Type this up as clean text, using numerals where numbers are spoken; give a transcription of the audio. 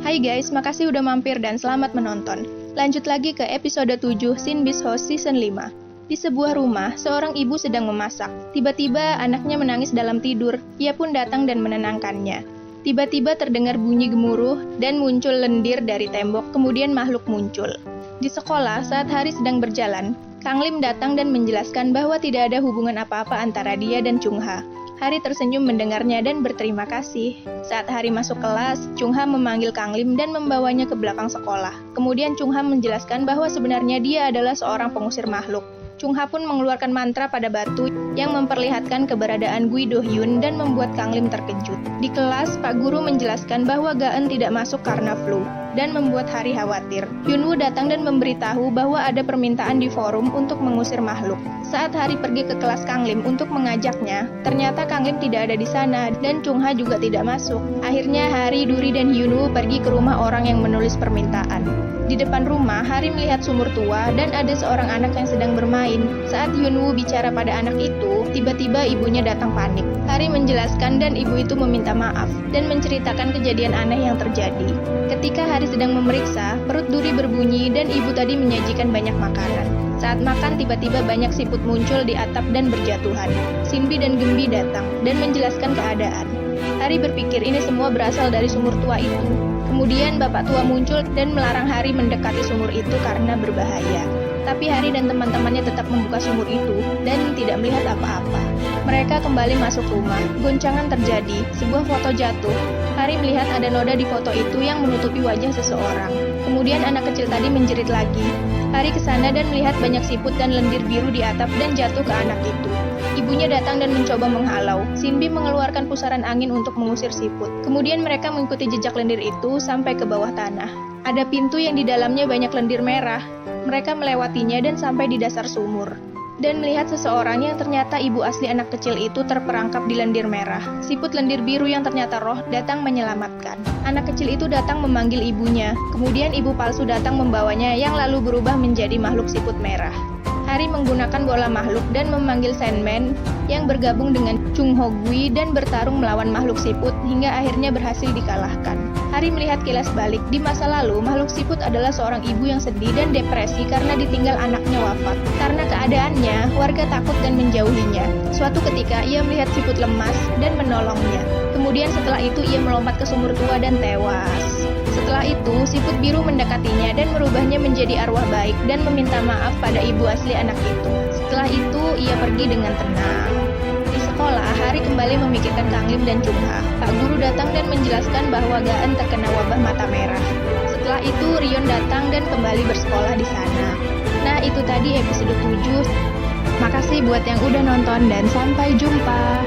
Hai guys, makasih udah mampir dan selamat menonton. Lanjut lagi ke episode 7 Sin Beast House Season 5. Di sebuah rumah, seorang ibu sedang memasak. Tiba-tiba anaknya menangis dalam tidur. Ia pun datang dan menenangkannya. Tiba-tiba terdengar bunyi gemuruh dan muncul lendir dari tembok, kemudian makhluk muncul. Di sekolah, saat Hari sedang berjalan, Kang Lim datang dan menjelaskan bahwa tidak ada hubungan apa-apa antara dia dan Chung Ha. Hari tersenyum mendengarnya dan berterima kasih. Saat Hari masuk kelas, Chung Ha memanggil Kang Lim dan membawanya ke belakang sekolah. Kemudian Chung Ha menjelaskan bahwa sebenarnya dia adalah seorang pengusir makhluk. Chung Ha pun mengeluarkan mantra pada batu yang memperlihatkan keberadaan Gui Do Hyun dan membuat Kang Lim terkejut. Di kelas, Pak Guru menjelaskan bahwa Gaen tidak masuk karena flu dan membuat Hari khawatir. Yunwoo datang dan memberitahu bahwa ada permintaan di forum untuk mengusir makhluk. Saat Hari pergi ke kelas Kang Lim untuk mengajaknya, ternyata Kang Lim tidak ada di sana dan Chung Ha juga tidak masuk. Akhirnya Hari, Duri, dan Yunwoo pergi ke rumah orang yang menulis permintaan. Di depan rumah, Hari melihat sumur tua dan ada seorang anak yang sedang bermain. Saat Yunwoo bicara pada anak itu, tiba-tiba ibunya datang panik. Hari menjelaskan dan ibu itu meminta maaf dan menceritakan kejadian aneh yang terjadi. Ketika Hari sedang memeriksa, perut Duri berbunyi dan ibu tadi menyajikan banyak makanan. Saat makan, tiba-tiba banyak siput muncul di atap dan berjatuhan. Sinbi dan Gembi datang dan menjelaskan keadaan. Hari berpikir ini semua berasal dari sumur tua itu. Kemudian bapak tua muncul dan melarang Hari mendekati sumur itu karena berbahaya. Tapi Hari dan teman-temannya tetap membuka sumur itu dan tidak melihat apa-apa. Mereka kembali masuk rumah. Goncangan terjadi, sebuah foto jatuh. Hari melihat ada noda di foto itu yang menutupi wajah seseorang. Kemudian anak kecil tadi menjerit lagi. Hari ke sana dan melihat banyak siput dan lendir biru di atap dan jatuh ke anak itu. Ibunya datang dan mencoba menghalau. Sinbi mengeluarkan pusaran angin untuk mengusir siput. Kemudian mereka mengikuti jejak lendir itu sampai ke bawah tanah. Ada pintu yang di dalamnya banyak lendir merah. Mereka melewatinya dan sampai di dasar sumur. Dan melihat seseorang yang ternyata ibu asli anak kecil itu terperangkap di lendir merah. Siput lendir biru yang ternyata roh datang menyelamatkan. Anak kecil itu datang memanggil ibunya. Kemudian ibu palsu datang membawanya yang lalu berubah menjadi makhluk siput merah. Hari menggunakan bola makhluk dan memanggil Sandman yang bergabung dengan Chung Ho Gui dan bertarung melawan makhluk siput hingga akhirnya berhasil dikalahkan. Hari melihat kilas balik. Di masa lalu, makhluk siput adalah seorang ibu yang sedih dan depresi karena ditinggal anaknya wafat. Karena keadaannya, warga takut dan menjauhinya. Suatu ketika, ia melihat siput lemas dan menolongnya. Kemudian setelah itu, ia melompat ke sumur tua dan tewas. Setelah itu, siput biru mendekatinya dan merubahnya menjadi arwah baik dan meminta maaf pada ibu asli anak itu. Setelah itu, ia pergi dengan tenang. Di sekolah, Hari kembali memikirkan Kang Lim dan Chung Ha. Pak Guru datang dan menjelaskan bahwa Gaen terkena wabah mata merah. Setelah itu, Rion datang dan kembali bersekolah di sana. Nah, itu tadi episode 7. Makasih buat yang udah nonton dan sampai jumpa.